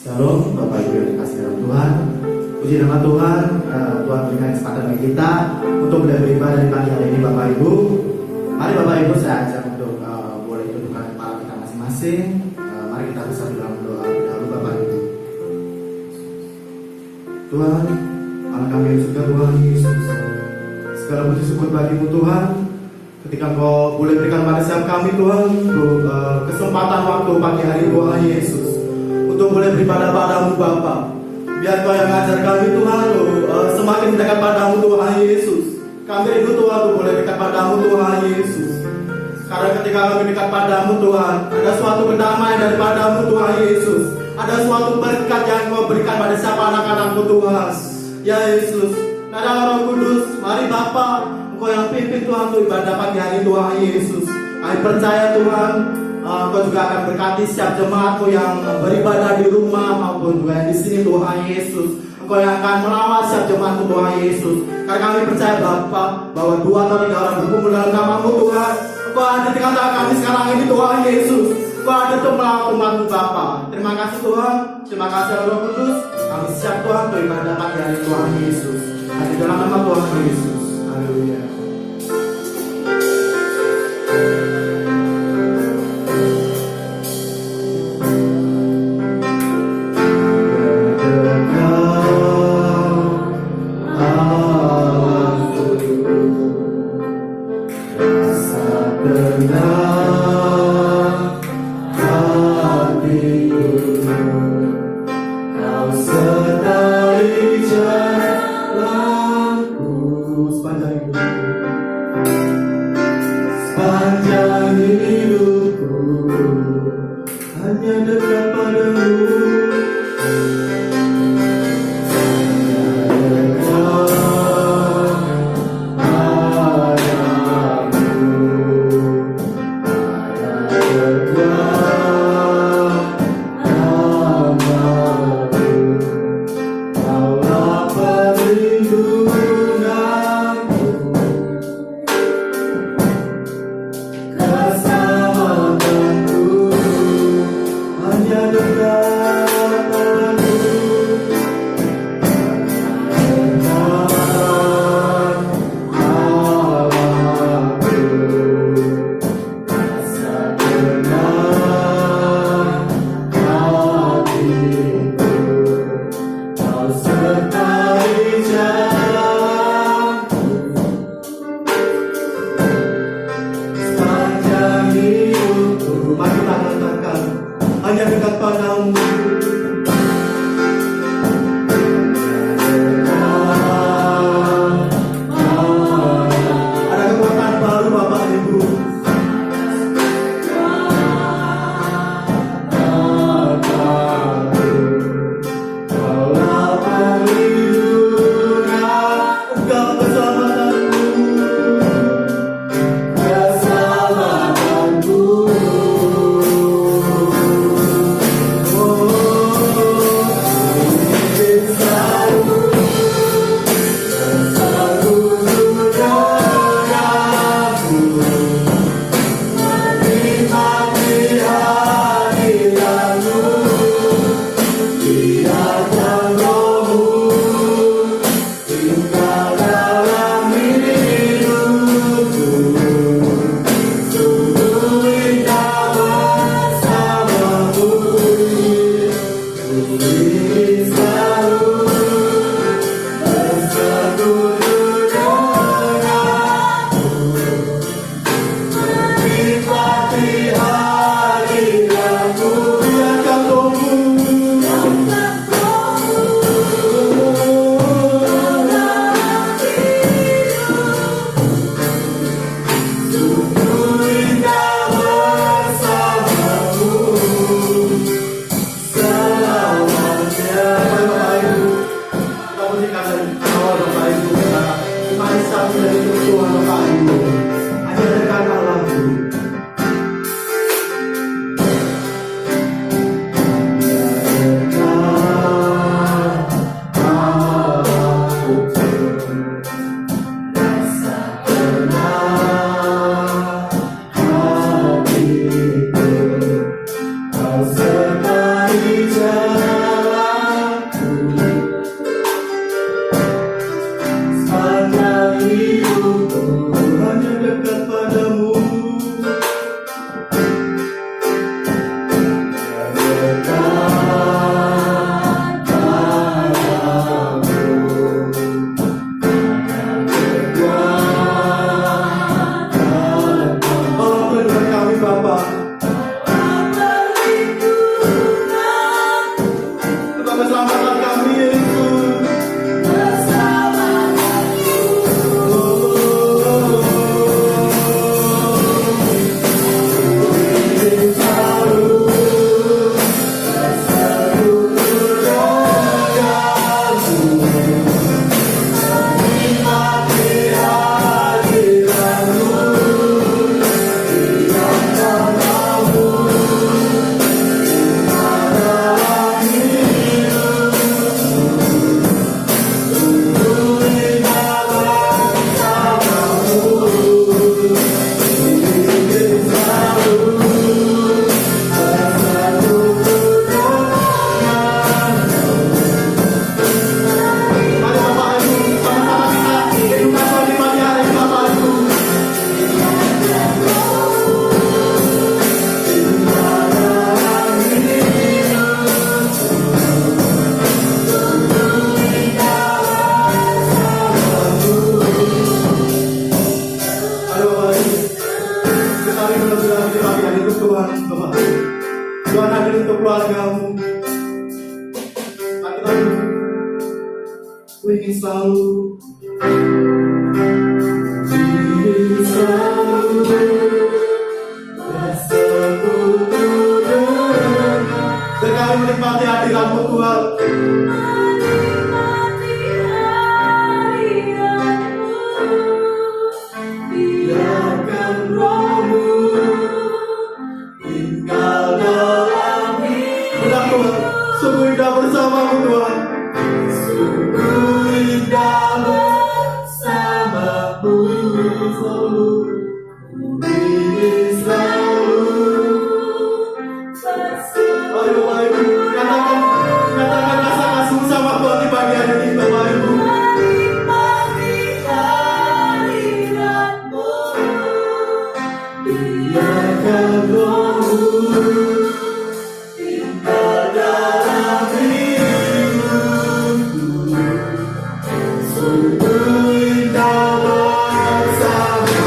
Shalom, Bapak Ibu yang dikasihi dalam Tuhan. Puji nama Tuhan, Tuhan berikan kesempatan bagi kita untuk beribadah di pagi hari ini, Bapak Ibu. Mari Bapak Ibu saya ajak untuk boleh dudukkan kepala kita masing-masing. Mari kita bersatu dalam doa dahulu, Bapak Ibu. Tuhan, Allah kami yang surga, Tuhan Yesus, segala puji syukur bagimu Tuhan, ketika Engkau boleh berikan pada setiap kami Tuhan untuk kesempatan waktu pagi hari Tuhan Yesus, untuk boleh beribadah padamu Bapa. Biar Kau yang mengajar kami Tuhan, semakin dekat padamu Tuhan Yesus. Kami rindu Tuhan untuk boleh dekat padamu Tuhan Yesus. Karena ketika kami dekat padamu Tuhan, ada suatu kedamaian daripadamu Tuhan Yesus. Ada suatu berkat yang Kau berikan pada siapa anak-anakmu Tuhan. Ya Yesus, ada Roh Kudus, mari Bapa, Engkau yang pimpin Tuhan untuk ibadah pagi hari Tuhan Yesus. Kami percaya Tuhan, Engkau juga akan berkati setiap jemaatmu yang beribadah di rumah maupun juga di sini Tuhan Yesus. Engkau yang akan melawat setiap jemaatmu Tuhan Yesus. Karena kami percaya Bapa, bahwa 2 atau 3 orang berkumpul dalam namamu Tuhan, Engkau ada di tengah-tengah kami sekarang ini Tuhan Yesus. Engkau ada untuk melawat umatmu Bapa. Terima kasih Tuhan, terima kasih Roh Kudus. Kami siap Tuhan untuk ibadah pagi hari Tuhan Yesus. Di dalam nama Tuhan Yesus. Haleluya. Oh Tuhan hadir untuk keluargamu. Mari kita ingin selalu dan kami menikmati hadiratmu Tuhan. Biarkan rohmu tinggal dalam hidup. Benar Tuhan, sungguh indah bersamamu Tuhan. Sungguh indah bersamamu selalu. Ayo Bapak Ibu, katakan rasa kasih sama Tuhan di pagi hari ini Bapak Ibu. Biarkan rohmu tinggal dalam hidupku. Sungguh indah bersamamu.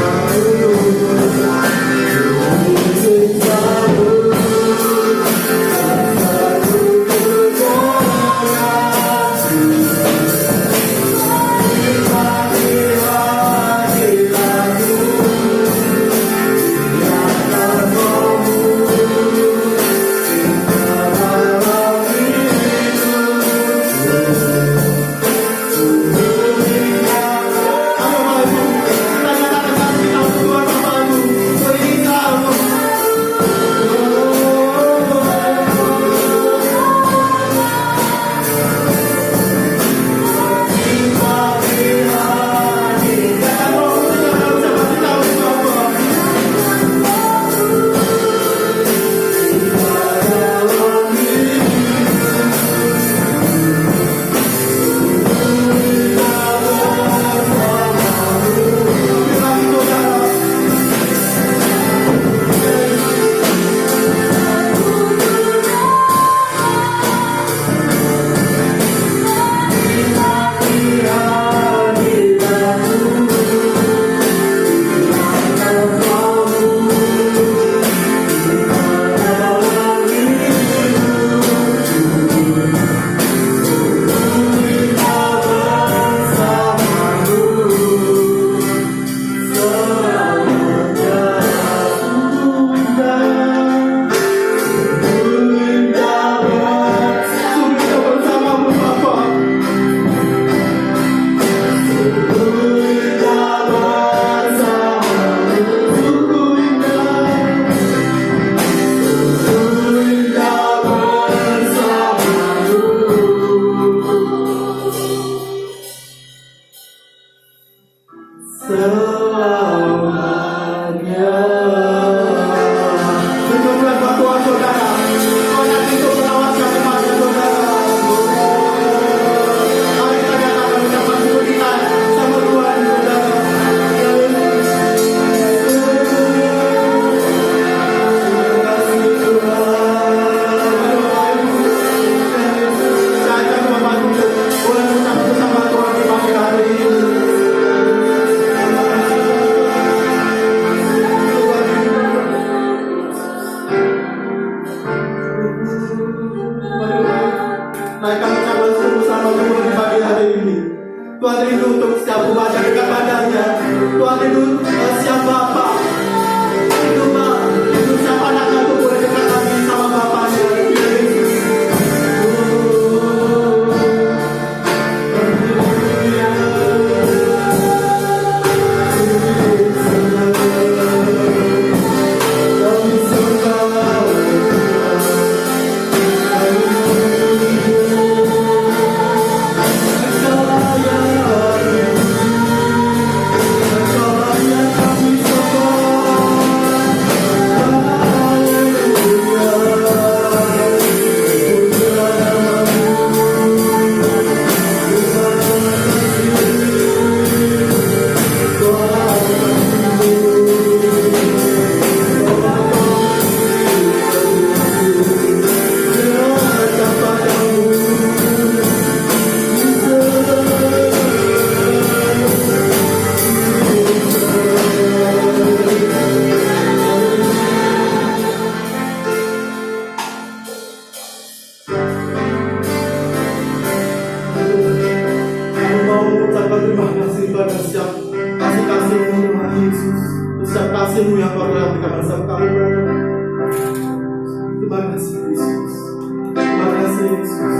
Naikkan ucapan syukur sama Tuhan di pagi hari ini. Tuhan rindu untuk setiap umat yang dekat padanya. Tuhan rindu siap Bapak. Rindu siapa anaknya untuk boleh dekat lagi sama Bapaknya. Kami kasih-Mu yang kau telah berikan pada setiap kami. Terima kasih Yesus. Terima kasih Yesus.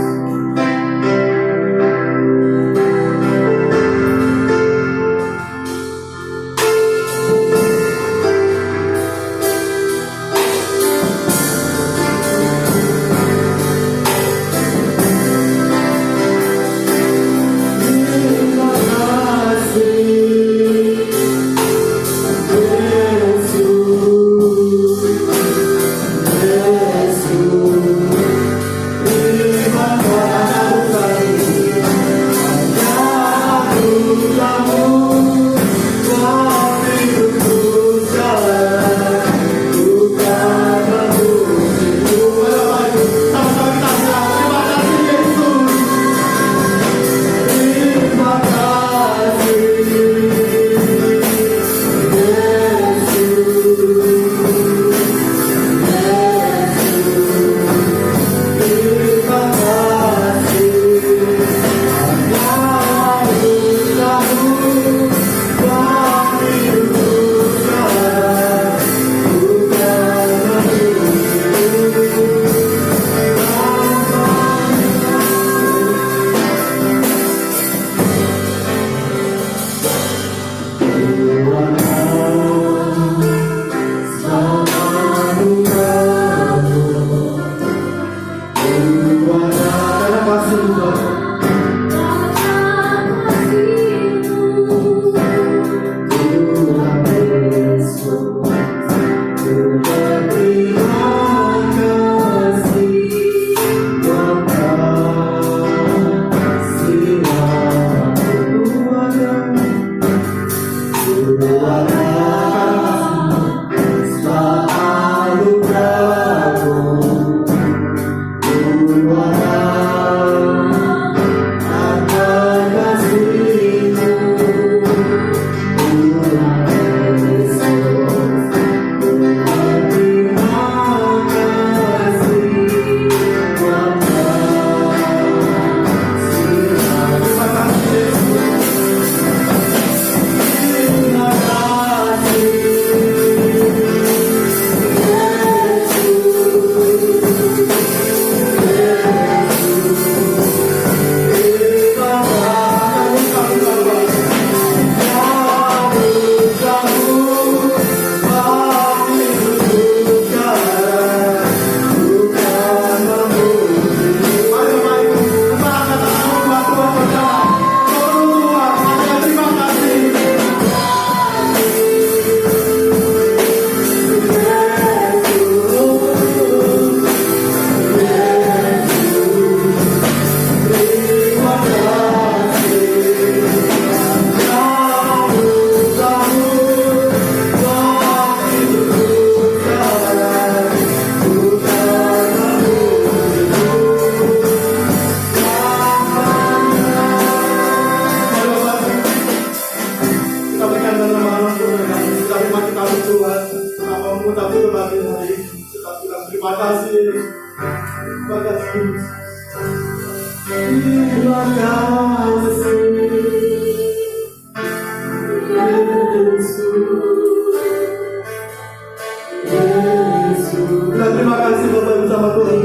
Terima kasih Bapak bersama Tuhan.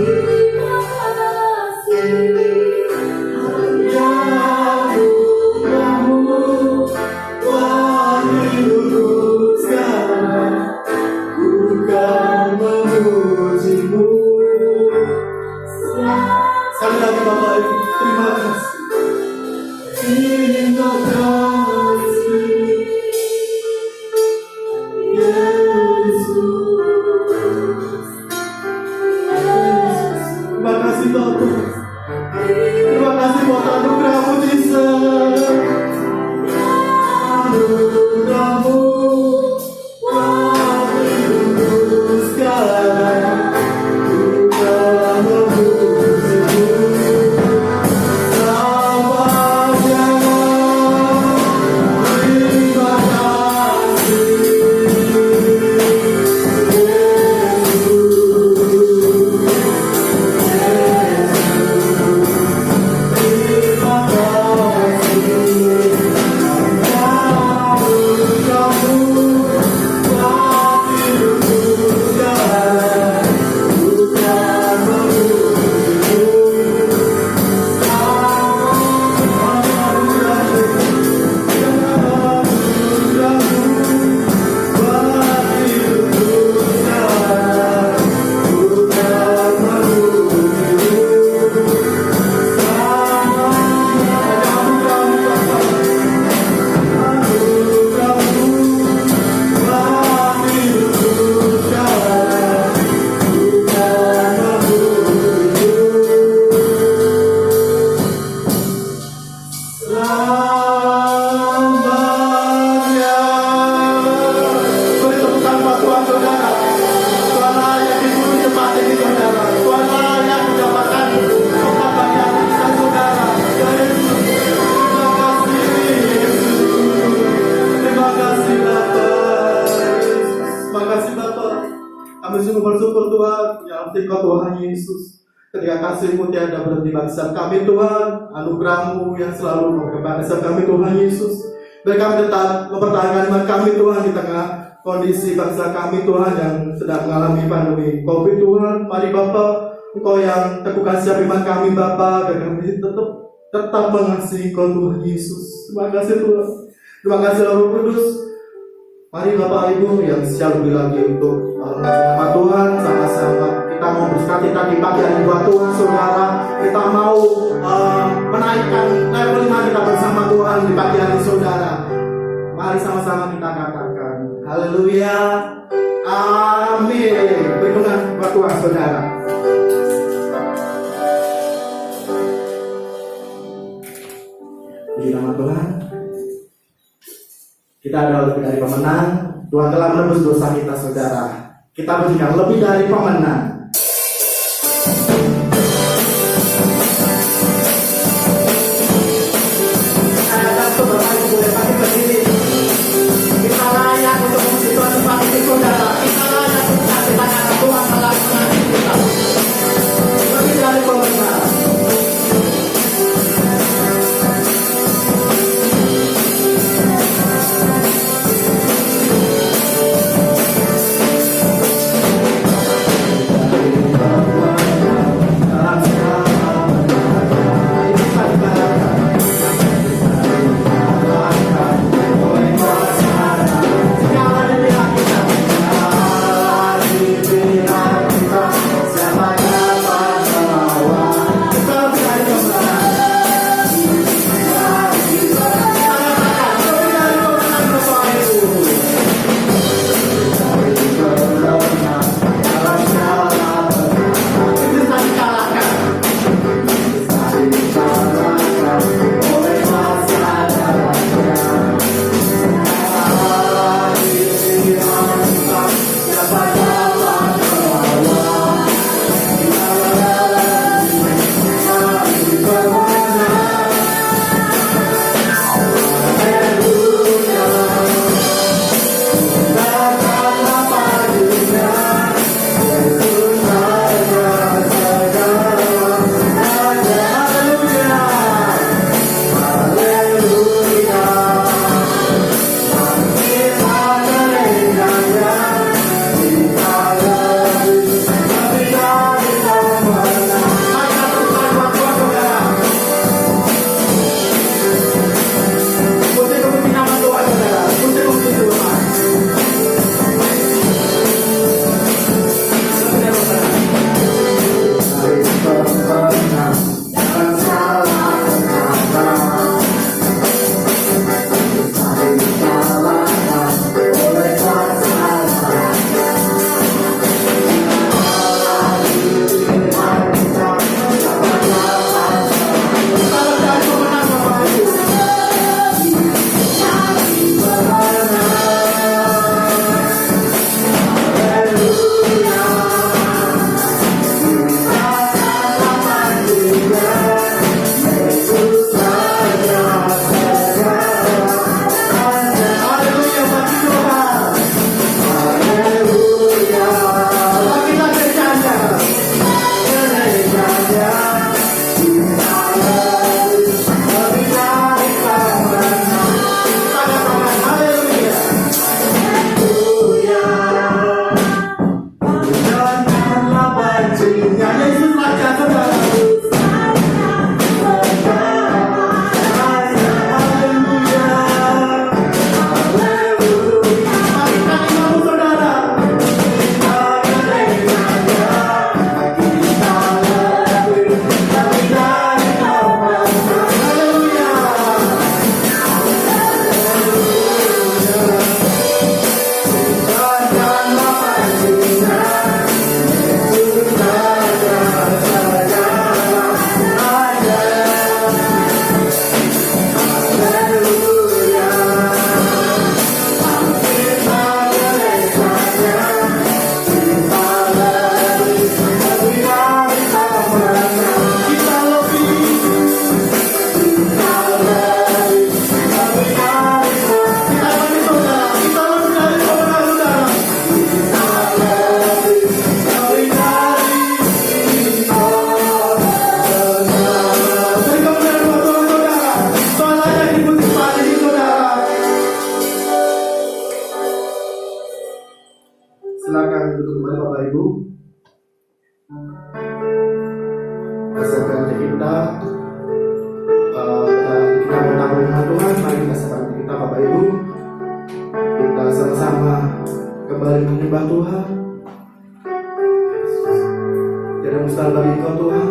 Sekali lagi Bapak, terima kasih. Engkau Tuhan Yesus. Ketika kasih-Mu tiada berhenti bagi setiap kami Tuhan, anugerah-Mu yang selalu kepada setiap kami Tuhan Yesus. Biar kami tetap mempertahankan iman kami Tuhan di tengah kondisi bangsa kami Tuhan yang sedang mengalami pandemi COVID Tuhan. Mari Bapa, Engkau yang teguhkan setiap iman kami Bapa, dan kami tetap mengasihi Engkau Tuhan Yesus. Terima kasih Tuhan. Terima kasih Roh Kudus. Mari Bapak Ibu yang siap lebih lagi untuk nama Tuhan, sama-sama kita mau bersuka-cita di pagi hari buat Tuhan Saudara. Kita mau menaikkan level 5 kita bersama Tuhan di pagi hari Saudara. Mari sama-sama kita katakan haleluya, amin. Berkenan buat Tuhan Saudara. Puji nama Tuhan. Kita adalah lebih dari pemenang. Tuhan telah menebus dosa kita Saudara. Kita pujikan lebih dari pemenang. Kita layak untuk memuji Tuhan seperti itu Saudara. Kita layak untuk kasih tangan Tuhan telah mengasihi kita. Lebih dari pemenang. kita. Kita bertamu dengan Tuhan. Mari kita seperti kita Bapak Ibu. Kita sama-sama kembali menyembah Tuhan. Tidak mustahil bagi Engkau Tuhan.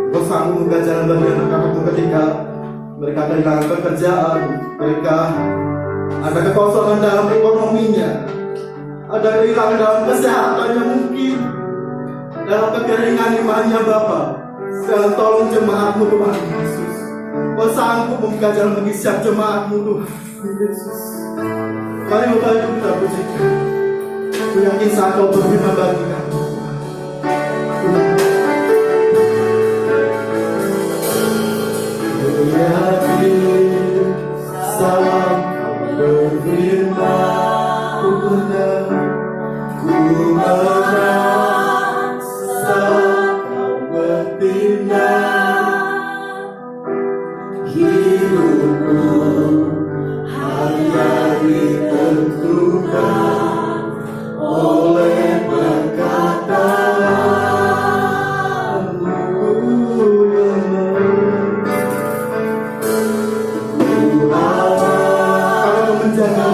Engkau sanggup membuka jalan bagi anak-anakmu ketika mereka kehilangan pekerjaan, mereka ada kekosongan dalam ekonominya, ada kehilangan dalam kesehatannya mungkin, dalam kekeringan imannya Bapa. Sekarang tolong jemaat-Mu Tuhan Yesus. Kau sanggup membuka jalan bagi setiap jemaat-Mu Tuhan Yesus. Mari Bapak Ibu kita pujikan. Aku yakin saat Kau berfirman bagi kami. Aku yakin saat Kau berfirman, ku menang, ku menang saat Kau bertindak. Hidupku hanya ditentukan oleh perkataan-Mu yang kalau menjaga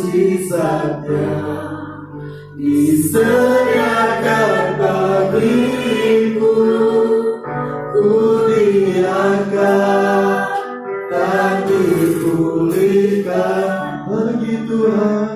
mujizatnya disediakan bagiku, ku diangkat dan dipulihkan bagi Tuhan.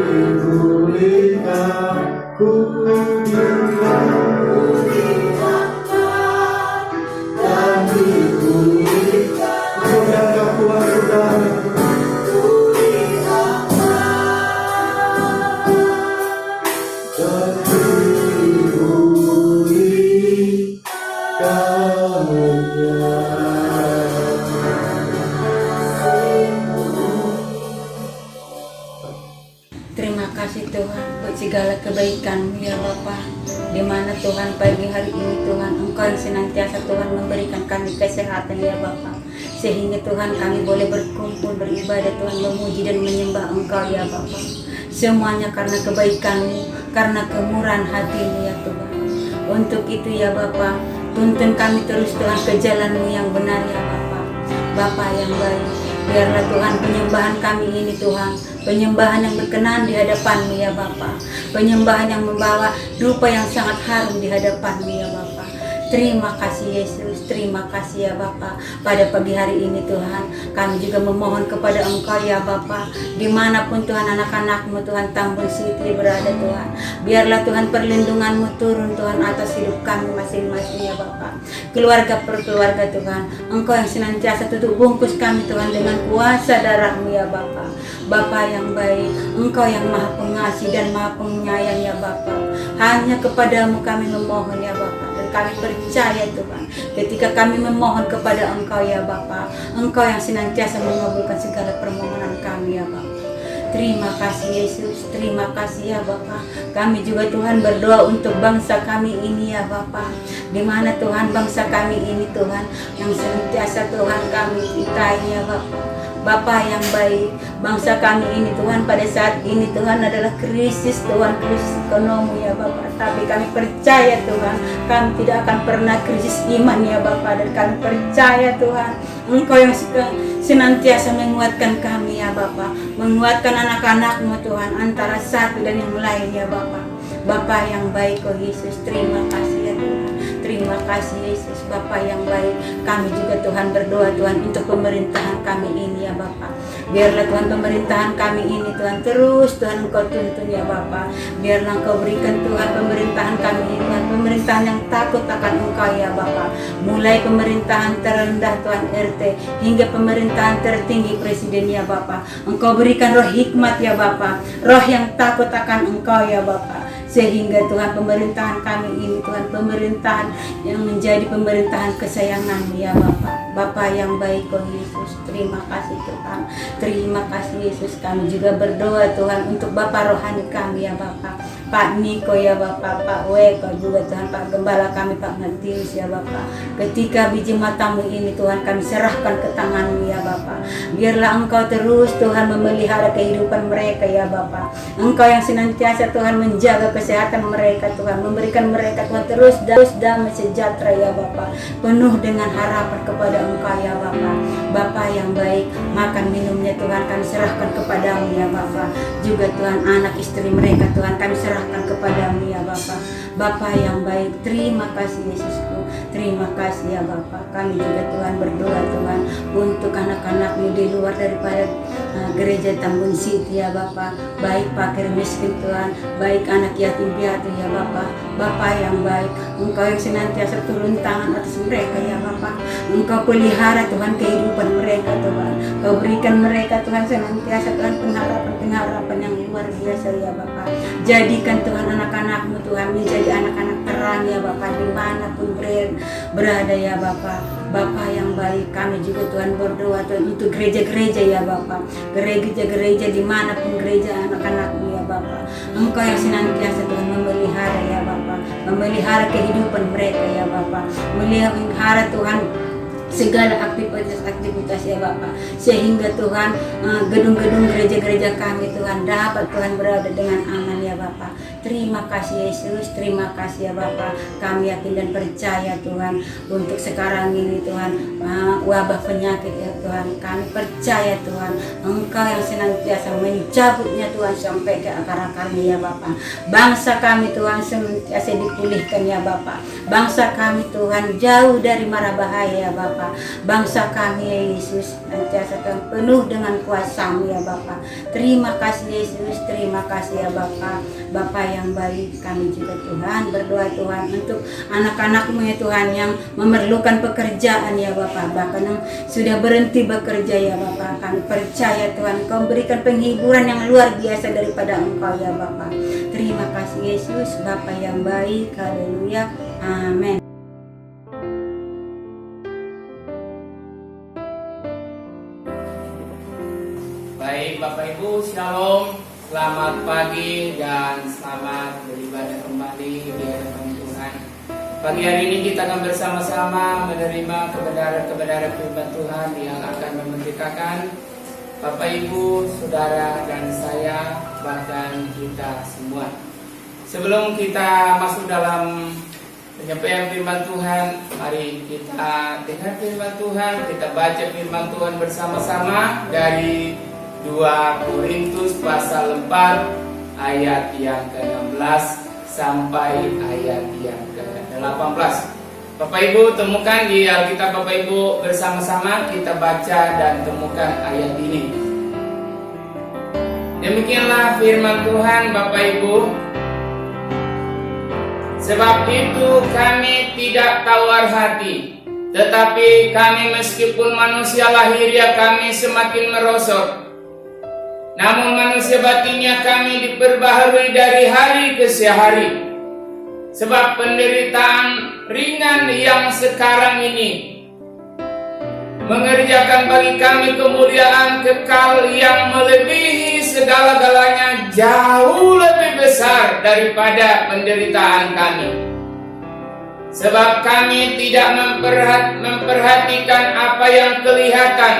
dipulihkan, ku dipulihkan, dan dipulihkan. Sudah Tuhan sudah. Terima kasih Tuhan buat segala kebaikan-Mu ya Bapa. Di mana Tuhan pagi hari ini Tuhan Engkau yang senantiasa Tuhan memberikan kami kesehatan ya Bapa. Sehingga Tuhan kami boleh berkumpul beribadah Tuhan, memuji dan menyembah Engkau ya Bapa. Semuanya karena kebaikan-Mu, karena kemurahan hati-Mu ya Tuhan. Untuk itu ya Bapa, tuntun kami terus Tuhan ke jalan-Mu yang benar ya Bapa. Bapa yang baik, biarlah Tuhan penyembahan kami ini Tuhan, penyembahan yang berkenan di hadapan-Mu ya Bapa. Penyembahan yang membawa dupa yang sangat harum di hadapan-Mu ya Bapa. Terima kasih Yesus, terima kasih ya Bapa. Pada pagi hari ini Tuhan, kami juga memohon kepada Engkau ya Bapa. Dimanapun Tuhan anak-anak-Mu Tuhan Tambun City berada Tuhan, biarlah Tuhan perlindungan-Mu turun Tuhan atas hidup kami masing-masing ya Bapa. Keluarga per keluarga Tuhan, Engkau yang senantiasa tutup bungkus kami Tuhan dengan kuasa darah-Mu ya Bapa. Bapa yang baik, Engkau yang maha pengasih dan maha penyayang ya Bapa. Hanya kepadamu kami memohon ya Bapa. Dan kami percaya Tuhan, ketika kami memohon kepada Engkau ya Bapa, Engkau yang senantiasa mengabulkan segala permohonan kami ya Bapa. Terima kasih Yesus, terima kasih ya Bapa. Kami juga Tuhan berdoa untuk bangsa kami ini ya Bapa. Di mana Tuhan bangsa kami ini Tuhan yang senantiasa Tuhan kami cintai ya Bapa. Bapa yang baik, bangsa kami ini Tuhan pada saat ini Tuhan adalah krisis Tuhan, krisis ekonomi ya Bapak. Tapi kami percaya Tuhan, kami tidak akan pernah krisis iman ya Bapak. Dan kami percaya Tuhan, Engkau yang senantiasa menguatkan kami ya Bapak, menguatkan anak-anak-Mu Tuhan antara satu dan yang lain ya Bapak. Bapa yang baik, oh Yesus, terima kasih ya Tuhan. Terima kasih Yesus, Bapa yang baik. Kami juga Tuhan berdoa Tuhan untuk pemerintahan kami ini ya Bapa. Biarlah Tuhan pemerintahan kami ini Tuhan terus Tuhan Engkau tuntun ya Bapa. Biarlah Engkau berikan Tuhan pemerintahan kami ini Tuhan, pemerintahan yang takut akan Engkau ya Bapa. Mulai pemerintahan terendah Tuhan RT hingga pemerintahan tertinggi Presiden ya Bapa. Engkau berikan roh hikmat ya Bapa, roh yang takut akan Engkau ya Bapa. Sehingga Tuhan pemerintahan kami ini Tuhan pemerintahan yang menjadi pemerintahan kesayangan ya Bapa. Bapa yang baik, oh Yesus, terima kasih Tuhan. Terima kasih Yesus. Kami juga berdoa Tuhan untuk Bapa rohani kami ya Bapa. Pak Niko ya Bapak, Pak Weko juga Tuhan, Pak Gembala kami, Pak Matius ya Bapak. Ketika biji matamu ini Tuhan kami serahkan ke tangan-Mu ya Bapak. Biarlah Engkau terus Tuhan memelihara kehidupan mereka ya Bapak. Engkau yang senantiasa Tuhan menjaga kesehatan mereka Tuhan, memberikan mereka Tuhan terus damai sejahtera ya Bapak. Penuh dengan harapan kepada Engkau ya Bapak. Bapa yang baik, makan minumnya Tuhan kami serahkan kepadamu ya Bapak. Juga Tuhan anak istri mereka Tuhan kami serahkan kepadamu ya Bapa. Bapa yang baik, terima kasih Yesusku, terima kasih ya Bapa. Kami juga Tuhan berdoa Tuhan untuk anak-anak-Mu di luar daripada gereja Tambun City ya Bapa. Baik fakir miskin Tuhan, baik anak yatim piatu ya Bapa. Bapa yang baik, Engkau yang senantiasa turun tangan atas mereka ya Bapa. Engkau pelihara Tuhan kehidupan mereka Tuhan. Kau berikan mereka Tuhan senantiasa Tuhan pengharapan yang luar biasa ya Bapa. Jadikan Tuhan anak-anak-Mu Tuhan menjadi anak-anak terang ya Bapa dimanapun berada ya Bapa. Bapa yang baik, kami juga Tuhan berdoa Tuhan untuk gereja-gereja ya Bapa. Gereja-gereja dimanapun gereja anak-anak-Mu ya Bapa. Engkau yang senantiasa Tuhan memelihara ya Bapa, memelihara kehidupan mereka ya Bapa, memelihara Tuhan segala aktivitas ya Bapak, sehingga Tuhan gedung-gedung gereja-gereja kami Tuhan dapat Tuhan berada dengan aman ya Bapak. Terima kasih Yesus, terima kasih ya Bapak. Kami yakin dan percaya Tuhan untuk sekarang ini Tuhan wabah penyakit ya Tuhan. Kami percaya Tuhan Engkau yang senantiasa mencabutnya Tuhan sampai ke akar-akarnya ya Bapak. Bangsa kami Tuhan senantiasa dipulihkan ya Bapak. Bangsa kami Tuhan jauh dari mara bahaya ya Bapak. Bapa. Bangsa kami ya Yesus, senantiasa Tuhan penuh dengan kuasa-Mu ya Bapa. Terima kasih Yesus, terima kasih ya Bapa. Bapa yang baik, kami juga Tuhan berdoa Tuhan untuk anak-anak-Mu ya Tuhan yang memerlukan pekerjaan ya Bapa, bahkan yang sudah berhenti bekerja ya Bapa. Kami percaya Tuhan Engkau memberikan penghiburan yang luar biasa daripada Engkau ya Bapa. Terima kasih Yesus, Bapa yang baik. Haleluya. Amin. Baik Bapak Ibu, Shalom, selamat pagi dan selamat beribadah kembali di hadapan Tuhan. Pagi hari ini kita akan bersama-sama menerima kebenaran-kebenaran firman Tuhan yang akan memerdekakan Bapak Ibu, Saudara dan saya, bahkan kita semua. Sebelum kita masuk dalam penyampaian firman Tuhan, mari kita dengar firman Tuhan, kita baca firman Tuhan bersama-sama dari 2 Korintus pasal 4 ayat yang ke-16 sampai ayat yang ke-18. Bapak Ibu temukan di Alkitab Bapak Ibu bersama-sama, kita baca dan temukan ayat ini. Demikianlah firman Tuhan Bapak Ibu. Sebab itu kami tidak tawar hati, tetapi kami meskipun manusia lahiriah kami semakin merosot, namun manusia batinnya kami diperbaharui dari hari ke hari. Sebab penderitaan ringan yang sekarang ini mengerjakan bagi kami kemuliaan kekal yang melebihi segala-galanya, jauh lebih besar daripada penderitaan kami. Sebab kami tidak memperhatikan apa yang kelihatan,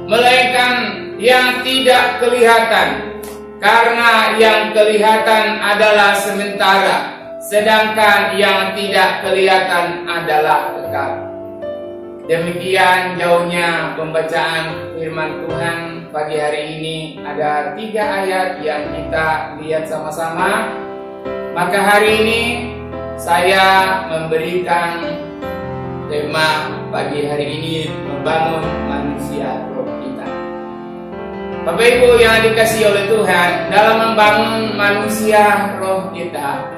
melainkan yang tidak kelihatan, karena yang kelihatan adalah sementara, sedangkan yang tidak kelihatan adalah kekal. Demikian jauhnya pembacaan firman Tuhan pagi hari ini. Ada 3 ayat yang kita lihat sama-sama. Maka hari ini saya memberikan tema pagi hari ini, membangun manusia roh kita. Bapak Ibu yang dikasihi oleh Tuhan, dalam membangun manusia roh kita,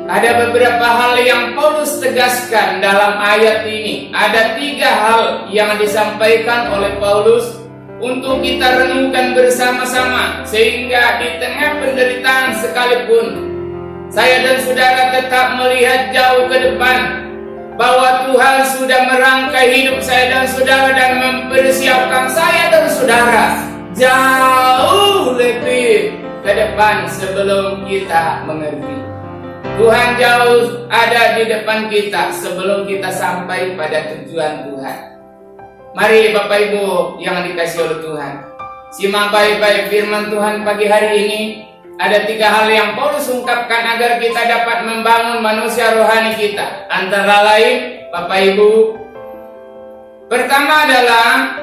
ada beberapa hal yang Paulus tegaskan dalam ayat ini. Ada 3 hal yang disampaikan oleh Paulus untuk kita renungkan bersama-sama, sehingga di tengah penderitaan sekalipun saya dan saudara tetap melihat jauh ke depan, bahwa Tuhan sudah merangkai hidup saya dan saudara dan mempersiapkan saya dan saudara jauh lebih ke depan sebelum kita mengerti. Tuhan jauh ada di depan kita sebelum kita sampai pada tujuan Tuhan. Mari Bapak Ibu yang dikasihi oleh Tuhan, simak baik-baik firman Tuhan pagi hari ini. Ada 3 hal yang Paulus ungkapkan agar kita dapat membangun manusia rohani kita. Antara lain, Bapak Ibu, pertama adalah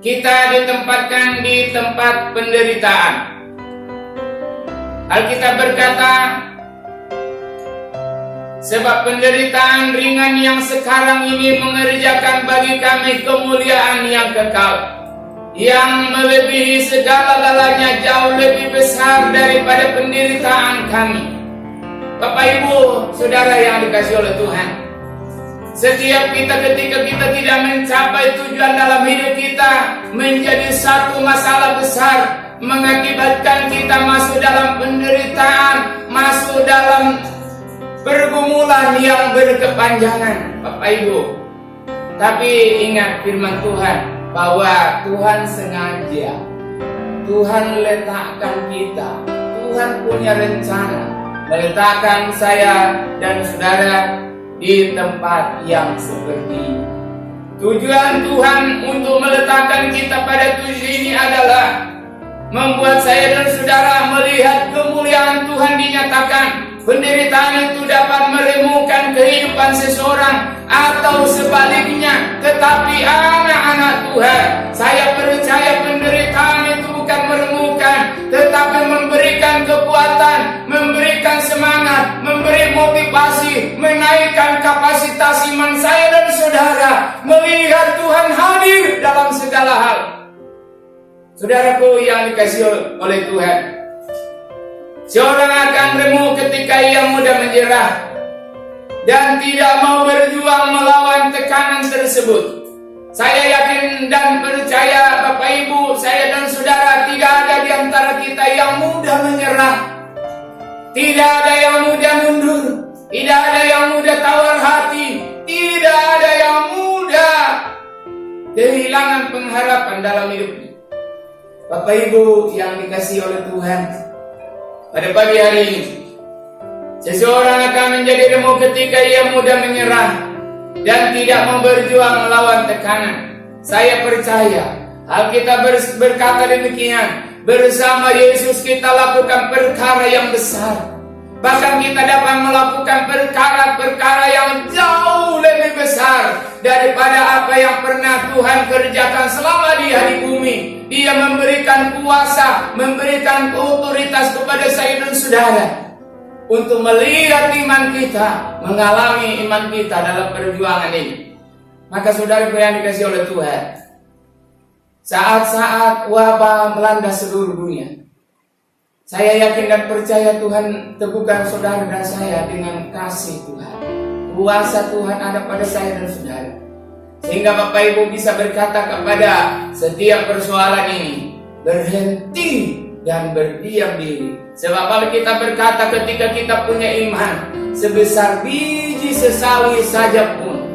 kita ditempatkan di tempat penderitaan. Alkitab berkata, sebab penderitaan ringan yang sekarang ini mengerjakan bagi kami kemuliaan yang kekal, yang melebihi segala-galanya, jauh lebih besar daripada penderitaan kami. Bapak Ibu, saudara yang dikasihi oleh Tuhan, setiap kita ketika kita tidak mencapai tujuan dalam hidup kita, menjadi satu masalah besar, mengakibatkan kita masuk dalam penderitaan, masuk dalam pergumulan yang berkepanjangan, Bapak Ibu. Tapi ingat firman Tuhan, bahwa Tuhan sengaja, Tuhan letakkan kita, Tuhan punya rencana meletakkan saya dan saudara di tempat yang seperti ini. Tujuan Tuhan untuk meletakkan kita pada tujuan ini adalah membuat saya dan saudara melihat kemuliaan Tuhan dinyatakan. Penderitaan itu dapat meremukkan kehidupan seseorang atau sebaliknya. Tetapi anak-anak Tuhan, saya percaya penderitaan itu bukan meremukkan, tetapi memberikan kekuatan, memberikan semangat, memberi motivasi, menaikkan kapasitas iman saya dan saudara melihat Tuhan hadir dalam segala hal. Saudaraku yang dikasihi oleh Tuhan, seorang akan remuk ketika ia mudah menyerah dan tidak mau berjuang melawan tekanan tersebut. Saya yakin dan percaya Bapak Ibu, saya dan saudara, tidak ada di antara kita yang mudah menyerah. Tidak ada yang mudah mundur. Tidak ada yang mudah tawar hati. Tidak ada yang mudah kehilangan pengharapan dalam hidupnya. Bapak Ibu yang dikasihi oleh Tuhan, pada pagi hari ini seseorang akan menjadi remuk ketika ia mudah menyerah dan tidak mau berjuang melawan tekanan. Saya percaya Alkitab berkata demikian, bersama Yesus kita lakukan perkara yang besar. Bahkan kita dapat melakukan perkara-perkara yang jauh lebih besar daripada apa yang pernah Tuhan kerjakan selama Dia di bumi. Dia memberikan kuasa, memberikan otoritas kepada saya dan saudara untuk melihat iman kita, mengalami iman kita dalam perjuangan ini. Maka saudara yang dikasihi oleh Tuhan, saat-saat wabah melanda seluruh dunia, saya yakin dan percaya Tuhan teguhkan saudara dan saya dengan kasih Tuhan. Kuasa Tuhan ada pada saya dan saudara, sehingga Bapak Ibu bisa berkata kepada setiap persoalan ini, berhenti dan berdiam diri. Sebab kita berkata ketika kita punya iman sebesar biji sesawi saja pun,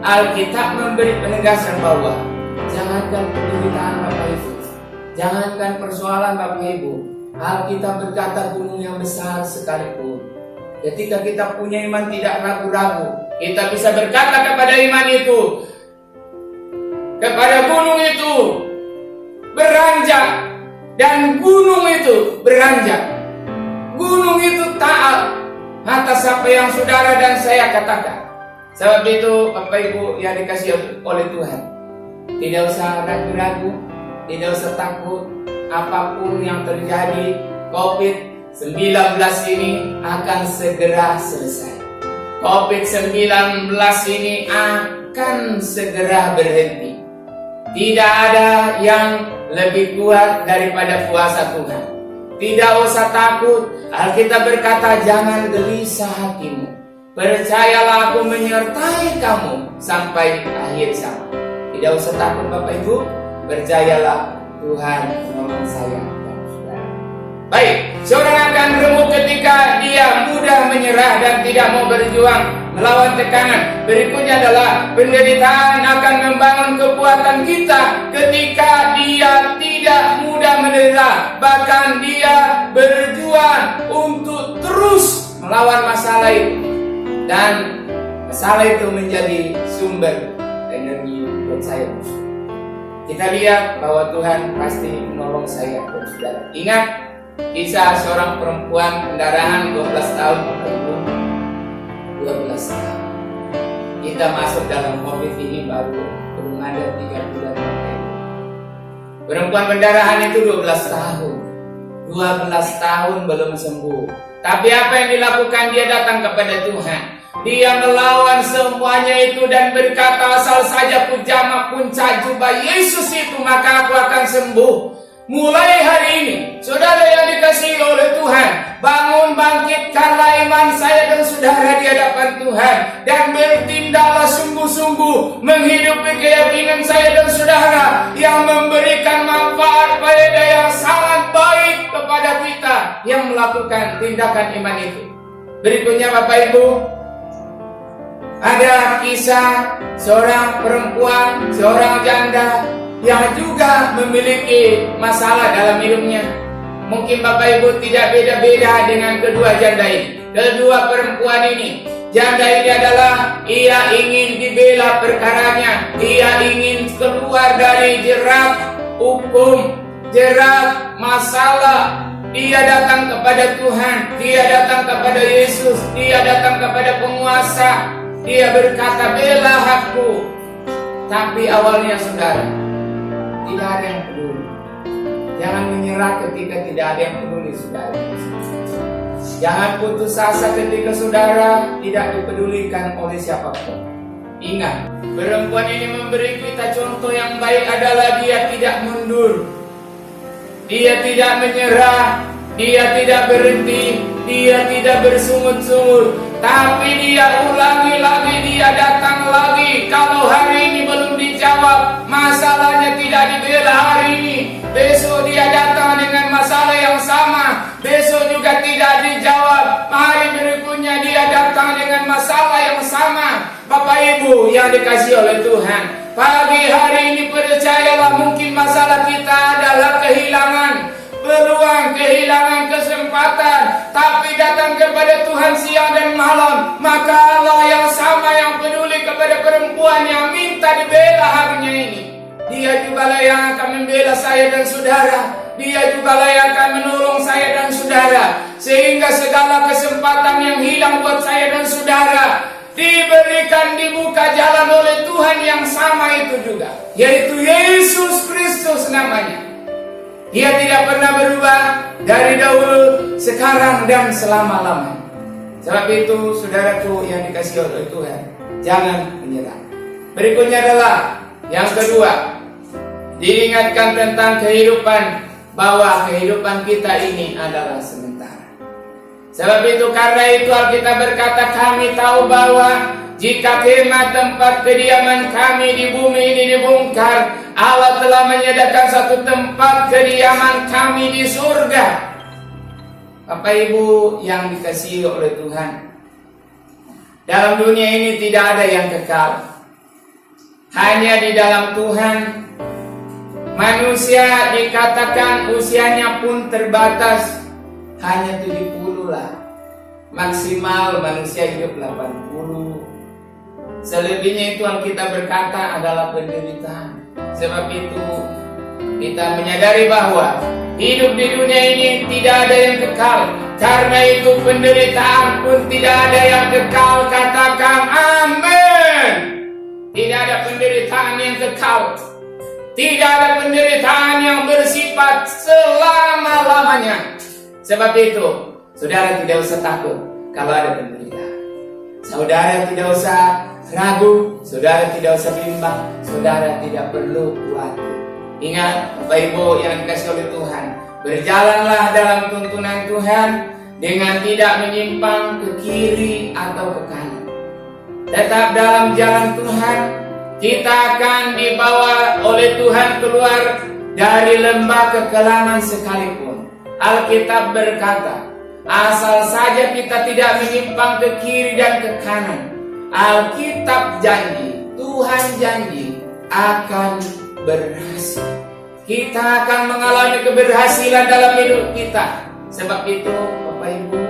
Alkitab memberi penegasan bahwa jangankan penderitaan Bapak Ibu, jangankan persoalan Bapak Ibu, Alkitab berkata gunung yang besar sekalipun, ketika kita punya iman tidak ragu-ragu, kita bisa berkata kepada iman itu, kepada gunung itu beranjak, dan gunung itu beranjak. Gunung itu taat atas apa yang saudara dan saya katakan. Sebab itu Bapak Ibu yang dikasihi oleh Tuhan, tidak usah ragu-ragu, tidak usah takut. Apapun yang terjadi, COVID-19 ini akan segera selesai. COVID-19 ini akan segera berhenti. Tidak ada yang lebih kuat daripada kuasa Tuhan. Tidak usah takut. Alkitab berkata, jangan gelisah hatimu. Percayalah aku menyertai kamu sampai akhir zaman. Tidak usah takut Bapak Ibu. Percayalah Tuhan menolong saya dan saudara. Baik, seorang akan remuk ketika dia mudah menyerah dan tidak mau berjuang melawan tekanan. Berikutnya adalah penderitaan akan membangun kekuatan kita ketika dia tidak mudah menyerah. Bahkan dia berjuang untuk terus melawan masalah itu. Dan masalah itu menjadi sumber energi buat saya. Kita lihat bahwa Tuhan pasti menolong saya dan saudara. Ingat kisah seorang perempuan pendarahan 12 tahun. 12 tahun. Kita masuk dalam COVID ini belum ada 3 bulan. Perempuan pendarahan itu 12 tahun. 12 tahun belum sembuh. Tapi apa yang dilakukan? Dia datang kepada Tuhan. Dia melawan semuanya itu dan berkata, asal saja ku jamak puncak jubah Yesus itu, maka aku akan sembuh. Mulai hari ini, saudara yang dikasihi oleh Tuhan, bangun bangkitkanlah iman saya dan saudara di hadapan Tuhan, dan bertindaklah sungguh-sungguh menghidupi keyakinan saya dan saudara yang memberikan manfaat faedah yang sangat baik kepada kita yang melakukan tindakan iman itu. Berikutnya Bapak Ibu, ada kisah seorang perempuan, seorang janda yang juga memiliki masalah dalam hidupnya. Mungkin Bapak Ibu tidak beda-beda dengan kedua janda ini. Kedua perempuan ini, janda ini adalah ia ingin dibela perkaranya. Ia ingin keluar dari jerat hukum, jerat masalah. Dia datang kepada Tuhan, dia datang kepada Yesus, dia datang kepada penguasa. Dia berkata, bela aku. Tapi awalnya saudara, tidak ada yang peduli. Jangan menyerah ketika tidak ada yang peduli saudara. Jangan putus asa ketika saudara tidak dipedulikan oleh siapapun. Ingat, perempuan ini memberi kita contoh yang baik adalah dia tidak mundur. Dia tidak menyerah, dia tidak berhenti, dia tidak bersungut-sungut. Tapi dia ulangi lagi, dia datang lagi. Kalau hari ini belum dijawab, masalahnya tidak dibela hari ini, besok dia datang dengan masalah yang sama, besok juga tidak dijawab, hari berikutnya dia datang dengan masalah yang sama. Bapak Ibu yang dikasihi oleh Tuhan, pagi hari ini percayalah, mungkin masalah kita adalah kehilangan peluang, kehilangan kesempatan, tapi datang kepada Tuhan siang dan malam, maka Allah yang sama yang peduli kepada perempuan yang minta dibela harinya ini, Dia juga lah yang akan membela saya dan saudara. Dia juga lah yang akan menolong saya dan saudara, sehingga segala kesempatan yang hilang buat saya dan saudara diberikan, dibuka jalan oleh Tuhan yang sama itu juga, yaitu Yesus Kristus namanya. Dia tidak pernah berubah dari dahulu, sekarang, dan selama-lamanya. Sebab itu, saudaraku yang dikasihi oleh Tuhan, jangan menyerah. Berikutnya adalah yang kedua, diingatkan tentang kehidupan, bahwa kehidupan kita ini adalah sementara. Sebab itu, karena itu Alkitab berkata, kami tahu bahwa jika kemah tempat kediaman kami di bumi ini dibongkar, Allah telah menyediakan satu tempat kediaman kami di surga. Bapak Ibu yang dikasihi oleh Tuhan, dalam dunia ini tidak ada yang kekal. Hanya di dalam Tuhan. Manusia dikatakan usianya pun terbatas, hanya 70 lah. Maksimal manusia hidup 80. Selebihnya itu Alkitab berkata adalah penderitaan. Sebab itu kita menyadari bahwa hidup di dunia ini tidak ada yang kekal. Karena itu penderitaan pun tidak ada yang kekal. Katakan amin. Tidak ada penderitaan yang kekal. Tidak ada penderitaan yang bersifat selama-lamanya. Sebab itu, saudara tidak usah takut kalau ada penderitaan. Saudara tidak usah ragu, saudara tidak usah bimbang, saudara tidak perlu khawatir. Ingat, Bapak Ibu yang dikasihi oleh Tuhan, berjalanlah dalam tuntunan Tuhan dengan tidak menyimpang ke kiri atau ke kanan. Tetap dalam jalan Tuhan. Kita akan dibawa oleh Tuhan keluar dari lembah kekelaman sekalipun. Alkitab berkata, asal saja kita tidak menyimpang ke kiri dan ke kanan, Alkitab janji, Tuhan janji akan berhasil. Kita akan mengalami keberhasilan dalam hidup kita. Sebab itu, Bapak Ibu,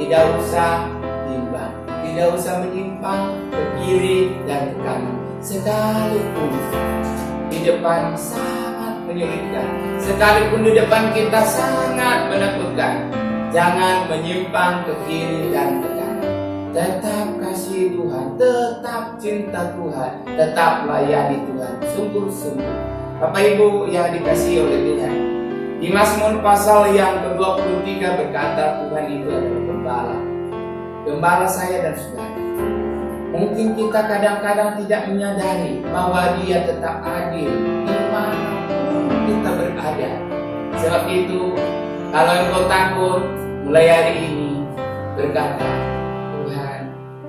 tidak usah bimbang, tidak usah menyimpang ke kiri dan ke kanan. Sekalipun di depan sangat menyulitkan, sekalipun di depan kita sangat menakutkan, jangan menyimpang ke kiri dan ke kanan. Tetap kasih Tuhan, tetap cinta Tuhan, tetap layani Tuhan sungguh-sungguh. Bapak Ibu yang dikasihi oleh Tuhan, di Mazmur pasal yang ke-23 berkata, Tuhan itu adalah gembala, gembala saya dan saudara. Mungkin kita kadang-kadang tidak menyadari bahwa Dia tetap adil dimanapun kita berada. Sebab itu, kalau engkau takut, mulai hari ini berkata, Tuhan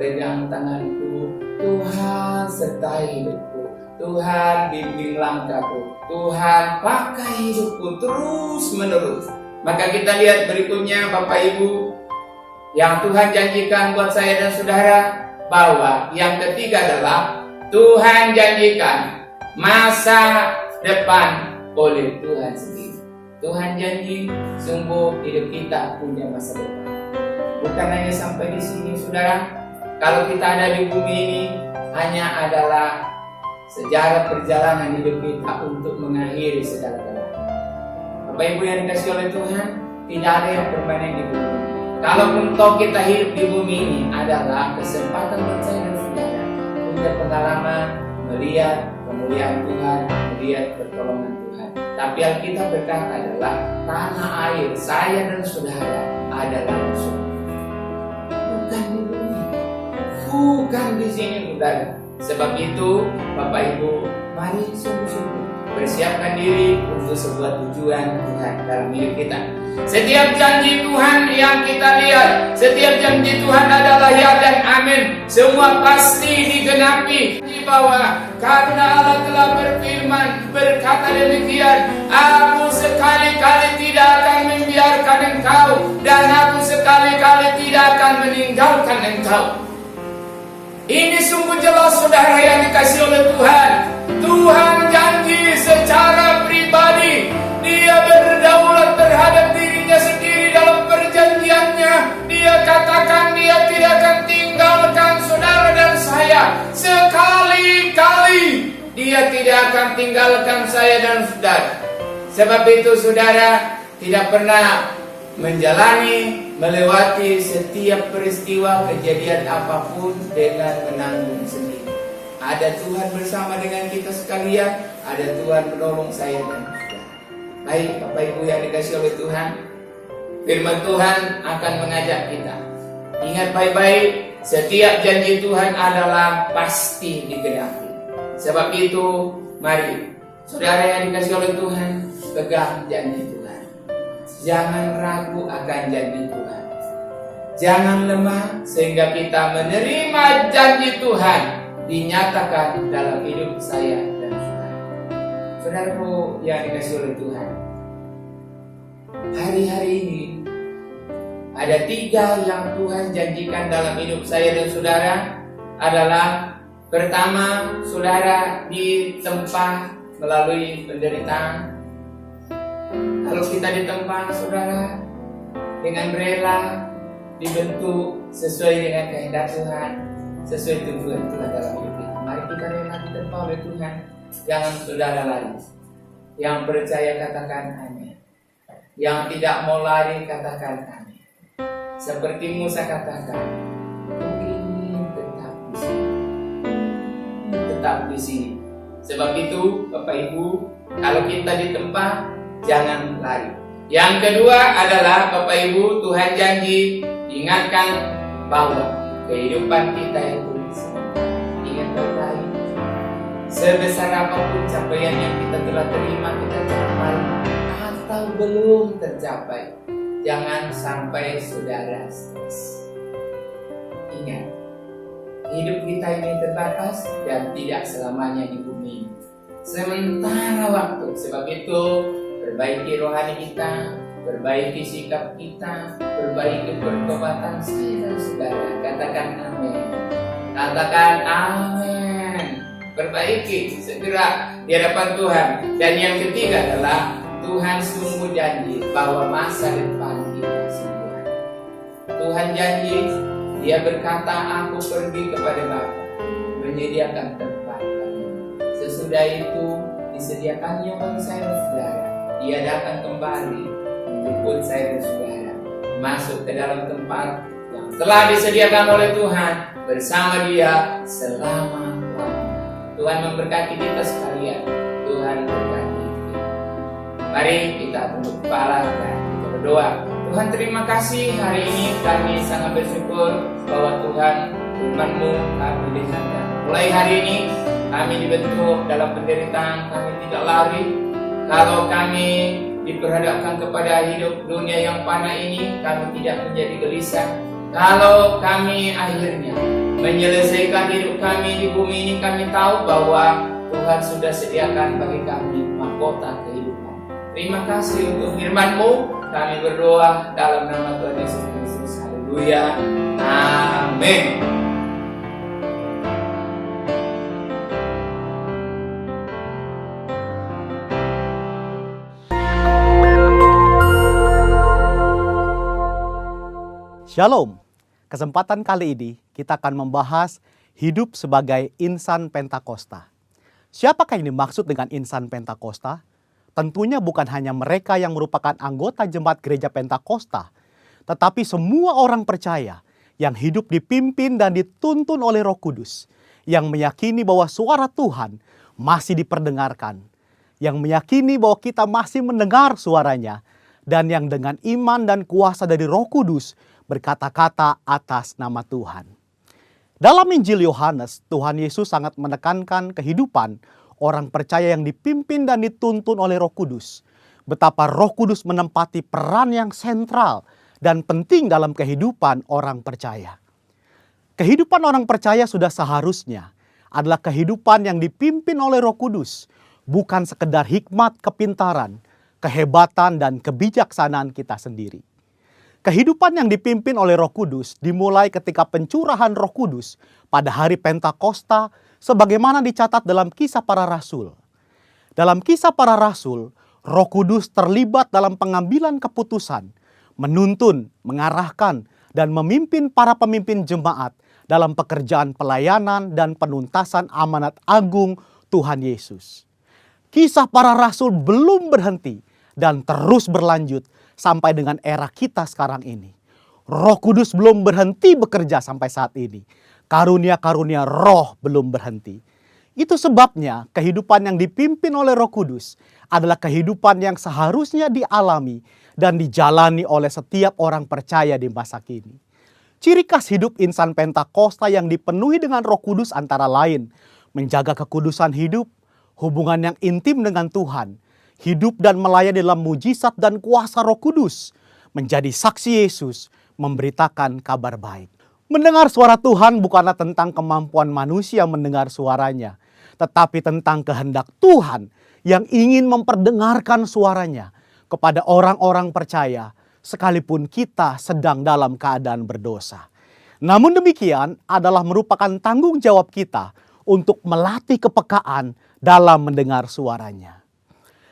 pegang tanganku, Tuhan sertai hidupku, Tuhan bimbing langkahku, Tuhan pakai hidupku terus menerus. Maka kita lihat berikutnya, Bapak Ibu, yang Tuhan janjikan buat saya dan saudara, bahwa yang ketiga adalah Tuhan janjikan masa depan oleh Tuhan sendiri. Tuhan janji sungguh hidup kita punya masa depan. Bukan hanya sampai di sini, saudara. Kalau kita ada di bumi ini, hanya adalah sejarah perjalanan hidup kita untuk mengakhiri segala-galanya. Bapak Ibu yang dikasihi oleh Tuhan, tidak ada yang permanen di bumi. Kalaupun toh kita hidup di bumi ini adalah kesempatan buat saya dan saudara punya pengalaman melihat kemuliaan Tuhan, melihat pertolongan Tuhan. Tapi Alkitab berkata adalah tanah air saya dan saudara adalah musuh. bukan di bumi, bukan di sini, saudara. Sebab itu, Bapak Ibu, mari sungguh-sungguh bersiapkan diri untuk sebuah tujuan Tuhan dalam hidup kita. Setiap janji Tuhan yang kita lihat, setiap janji Tuhan adalah ya dan amin. Semua pasti digenapi. Di bawah, karena Allah telah berfirman, berkata demikian, aku sekali-kali tidak akan membiarkan engkau, dan aku sekali-kali tidak akan meninggalkan engkau. Ini sungguh jelas, saudara yang dikasihi oleh Tuhan. Tuhan janji secara pribadi, Dia berdaulat terhadap dirinya sendiri dalam perjanjiannya. Dia katakan Dia tidak akan tinggalkan saudara dan saya. Sekali-kali Dia tidak akan tinggalkan saya dan saudara. Sebab itu saudara tidak pernah melewati setiap peristiwa kejadian apapun dengan menanggung sendiri. Ada Tuhan bersama dengan kita sekalian, ada Tuhan menolong saya dan saudara. Baik Bapak Ibu yang dikasihi oleh Tuhan, firman Tuhan akan mengajak kita. Ingat baik-baik, setiap janji Tuhan adalah pasti digenapi. Sebab itu, mari saudara yang dikasihi oleh Tuhan, pegang janji Tuhan. Jangan ragu akan janji Tuhan. Jangan lemah sehingga kita menerima janji Tuhan dinyatakan dalam hidup saya dan saudara. Saudaraku yang dikasihi oleh Tuhan, hari-hari ini ada 3 yang Tuhan janjikan dalam hidup saya dan saudara. Adalah pertama, saudara ditempa melalui penderitaan. Kalau kita ditempa, saudara, dengan rela dibentuk sesuai dengan kehendak Tuhan, sesuai tujuan Tuhan dalam hidup kita. Mari kita rela ditempa oleh Tuhan. Jangan saudara lari. Yang percaya katakan amin. Yang tidak mau lari katakan amin. Seperti Musa katakan, ingin tetap di sini. Tetap di sini. Sebab itu, Bapak Ibu, kalau kita ditempa, jangan lari. Yang kedua adalah Bapak Ibu, Tuhan janji ingatkan bahwa kehidupan kita itu sebentar. Ingat baik-baik, sebesar apapun capaian yang kita telah terima, kita capai atau belum tercapai, jangan sampai saudara stres. Ingat, hidup kita ini terbatas dan tidak selamanya di bumi. Sementara waktu. Sebab itu, perbaiki rohani kita, perbaiki sikap kita, perbaiki pertobatan saya dan saudara. Katakan amin. Katakan amin. Perbaiki segera di hadapan Tuhan. Dan yang ketiga adalah Tuhan sungguh janji bahwa masa depan kita semua. Tuhan janji, Dia berkata, aku pergi kepada Bapa, menyediakan tempat bagimu. Sesudah itu disediakannya bagi saya dan saudara. Dia datang kembali menjemput saya dan saudara masuk ke dalam tempat yang telah disediakan oleh Tuhan bersama Dia selama-lamanya. Tuhan memberkati kita sekalian. Tuhan memberkati kita. Mari kita tunduk kepala dan kita berdoa. Tuhan, terima kasih hari ini kami sangat bersyukur bahwa Tuhan firman-Mu kami dengarkan. Mulai hari ini kami dibentuk dalam penderitaan, kami tidak lari. Kalau kami diperhadapkan kepada hidup dunia yang fana ini, kami tidak menjadi gelisah. Kalau kami akhirnya menyelesaikan hidup kami di bumi ini, kami tahu bahwa Tuhan sudah sediakan bagi kami mahkota kehidupan. Terima kasih untuk firman-Mu. Kami berdoa dalam nama Tuhan Yesus Kristus. Haleluya. Amin. Shalom. Kesempatan kali ini kita akan membahas hidup sebagai insan Pentakosta. Siapakah yang dimaksud dengan insan Pentakosta? Tentunya bukan hanya mereka yang merupakan anggota jemaat gereja Pentakosta, tetapi semua orang percaya yang hidup dipimpin dan dituntun oleh Roh Kudus, yang meyakini bahwa suara Tuhan masih diperdengarkan, yang meyakini bahwa kita masih mendengar suaranya, dan yang dengan iman dan kuasa dari Roh Kudus berkata-kata atas nama Tuhan. Dalam Injil Yohanes, Tuhan Yesus sangat menekankan kehidupan orang percaya yang dipimpin dan dituntun oleh Roh Kudus. Betapa Roh Kudus menempati peran yang sentral dan penting dalam kehidupan orang percaya. Kehidupan orang percaya sudah seharusnya adalah kehidupan yang dipimpin oleh Roh Kudus, bukan sekedar hikmat, kepintaran, kehebatan, dan kebijaksanaan kita sendiri. Kehidupan yang dipimpin oleh Roh Kudus dimulai ketika pencurahan Roh Kudus pada hari Pentakosta sebagaimana dicatat dalam Kisah Para Rasul. Dalam Kisah Para Rasul, Roh Kudus terlibat dalam pengambilan keputusan, menuntun, mengarahkan, dan memimpin para pemimpin jemaat dalam pekerjaan pelayanan dan penuntasan amanat agung Tuhan Yesus. Kisah Para Rasul belum berhenti dan terus berlanjut sampai dengan era kita sekarang ini. Roh Kudus belum berhenti bekerja sampai saat ini. Karunia-karunia roh belum berhenti. Itu sebabnya kehidupan yang dipimpin oleh Roh Kudus adalah kehidupan yang seharusnya dialami dan dijalani oleh setiap orang percaya di masa kini. Ciri khas hidup insan Pentakosta yang dipenuhi dengan Roh Kudus antara lain menjaga kekudusan hidup, hubungan yang intim dengan Tuhan, hidup dan melayani dalam mujizat dan kuasa Roh Kudus, menjadi saksi Yesus, memberitakan kabar baik. Mendengar suara Tuhan bukanlah tentang kemampuan manusia mendengar suaranya, tetapi tentang kehendak Tuhan yang ingin memperdengarkan suaranya kepada orang-orang percaya, sekalipun kita sedang dalam keadaan berdosa. Namun demikian adalah merupakan tanggung jawab kita untuk melatih kepekaan dalam mendengar suaranya.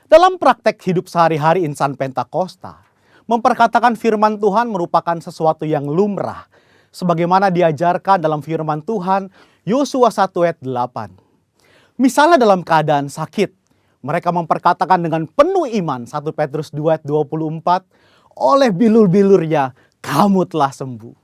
Dalam praktek hidup sehari-hari insan Pentakosta, memperkatakan firman Tuhan merupakan sesuatu yang lumrah, sebagaimana diajarkan dalam firman Tuhan Yosua 1 ayat 8. Misalnya dalam keadaan sakit, mereka memperkatakan dengan penuh iman 1 Petrus 2 ayat 24, oleh bilur-bilurnya kamu telah sembuh.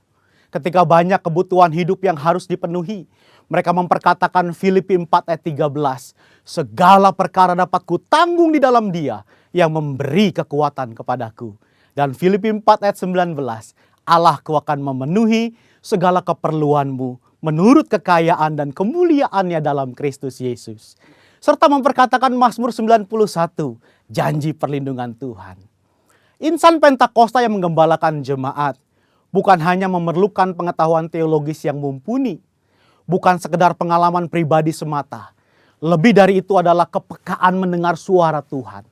Ketika banyak kebutuhan hidup yang harus dipenuhi, mereka memperkatakan Filipi 4 ayat 13, segala perkara dapat kutanggung di dalam Dia yang memberi kekuatan kepadaku. Dan Filipi 4 ayat 19, Allahku akan memenuhi segala keperluanmu menurut kekayaan dan kemuliaannya dalam Kristus Yesus. Serta memperkatakan Mazmur 91, janji perlindungan Tuhan. Insan Pentakosta yang menggembalakan jemaat bukan hanya memerlukan pengetahuan teologis yang mumpuni, bukan sekedar pengalaman pribadi semata. Lebih dari itu adalah kepekaan mendengar suara Tuhan.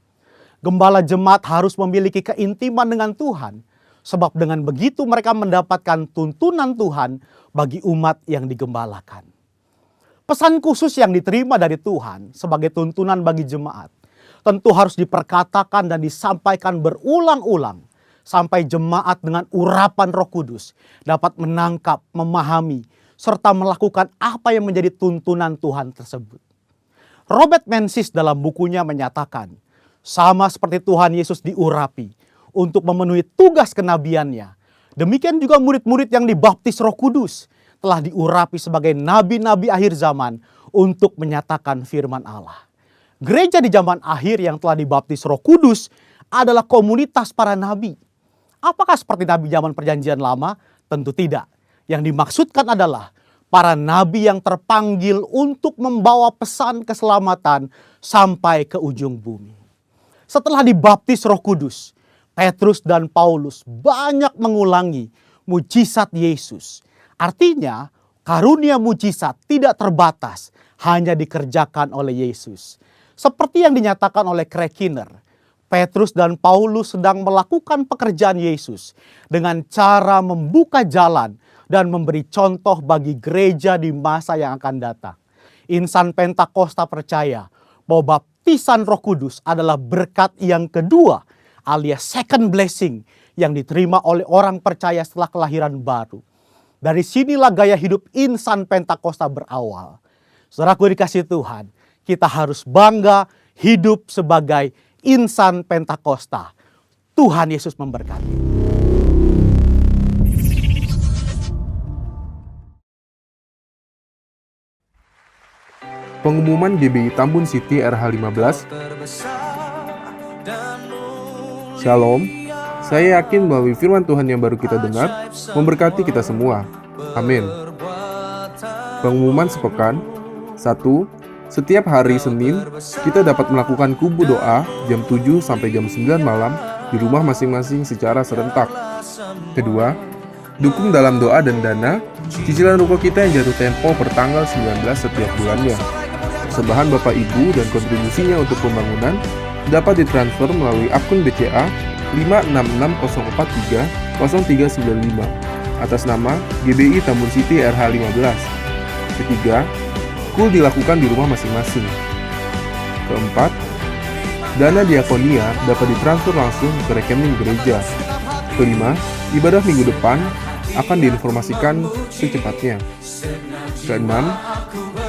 Gembala jemaat harus memiliki keintiman dengan Tuhan, sebab dengan begitu mereka mendapatkan tuntunan Tuhan bagi umat yang digembalakan. Pesan khusus yang diterima dari Tuhan sebagai tuntunan bagi jemaat tentu harus diperkatakan dan disampaikan berulang-ulang sampai jemaat dengan urapan Roh Kudus dapat menangkap, memahami, serta melakukan apa yang menjadi tuntunan Tuhan tersebut. Robert Menzies dalam bukunya menyatakan, sama seperti Tuhan Yesus diurapi untuk memenuhi tugas kenabiannya, demikian juga murid-murid yang dibaptis Roh Kudus telah diurapi sebagai nabi-nabi akhir zaman untuk menyatakan firman Allah. Gereja di zaman akhir yang telah dibaptis Roh Kudus adalah komunitas para nabi. Apakah seperti nabi zaman Perjanjian Lama? Tentu tidak. Yang dimaksudkan adalah para nabi yang terpanggil untuk membawa pesan keselamatan sampai ke ujung bumi. Setelah dibaptis Roh Kudus, Petrus dan Paulus banyak mengulangi mujizat Yesus. Artinya, karunia mujizat tidak terbatas, hanya dikerjakan oleh Yesus. Seperti yang dinyatakan oleh Craig Kinner, Petrus dan Paulus sedang melakukan pekerjaan Yesus dengan cara membuka jalan dan memberi contoh bagi gereja di masa yang akan datang. Insan Pentakosta percaya bahwa baptisan Roh Kudus adalah berkat yang kedua alias second blessing yang diterima oleh orang percaya setelah kelahiran baru. Dari sinilah gaya hidup insan Pentakosta berawal. Saudaraku dikasihi Tuhan, kita harus bangga hidup sebagai insan Pentakosta. Tuhan Yesus memberkati. Pengumuman GBI Tambun City RH15. Shalom, Saya yakin melalui firman Tuhan yang baru kita dengar, memberkati kita semua. Amin. Pengumuman sepekan. 1. Setiap hari Senin, kita dapat melakukan kubu doa jam 7 sampai jam 9 malam di rumah masing-masing secara serentak. Kedua, dukung dalam doa dan dana cicilan ruko kita yang jatuh tempo per tanggal 19 setiap bulannya. Persembahan Bapak Ibu dan kontribusinya untuk pembangunan dapat ditransfer melalui akun BCA 5660430395 atas nama GBI Tambun City RH15. Ketiga, kul dilakukan di rumah masing-masing. Keempat, dana diakonia dapat ditransfer langsung ke rekening gereja. Kelima, ibadah minggu depan akan diinformasikan secepatnya. Keenam,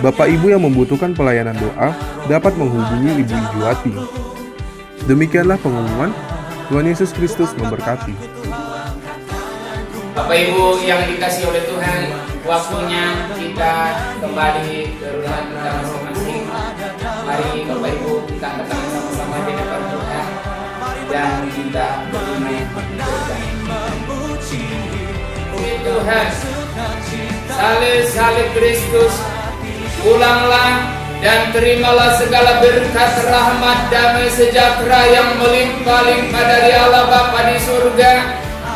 Bapak Ibu yang membutuhkan pelayanan doa dapat menghubungi Ibu Ijuwati. Demikianlah pengumuman. Tuhan Yesus Kristus memberkati. Bapak Ibu yang dikasihi oleh Tuhan, waktunya kita kembali ke rumah kita masing-masing. Mari Bapak Ibu kita angkat sama-sama di depan Tuhan dan kita berdamai. Tuhan, salib Kristus, pulanglah dan terimalah segala berkat, rahmat, damai sejahtera yang melimpah-limpah dari Allah Bapa di surga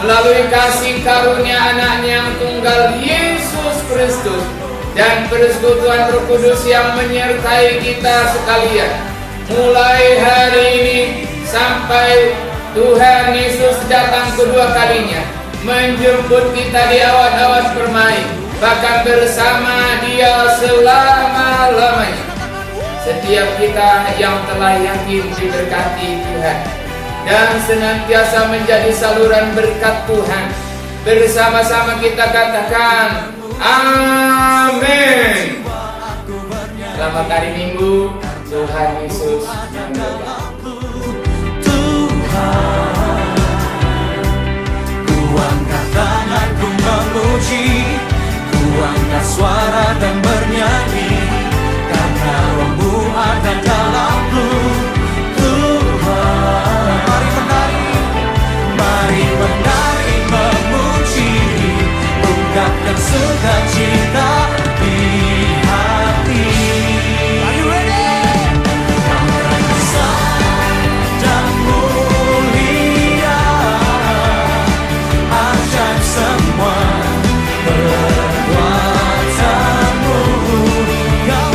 melalui kasih karunia anaknya yang tunggal Yesus Kristus dan persekutuan Roh Kudus yang menyertai kita sekalian mulai hari ini sampai Tuhan Yesus datang kedua kalinya menjemput kita di awan-awan permai, bahkan bersama Dia selama-lamanya. Setiap kita yang telah yakin diberkati Tuhan dan senantiasa menjadi saluran berkat Tuhan, bersama-sama kita katakan amin. Selamat hari Minggu, Tuhan Yesus memberkati.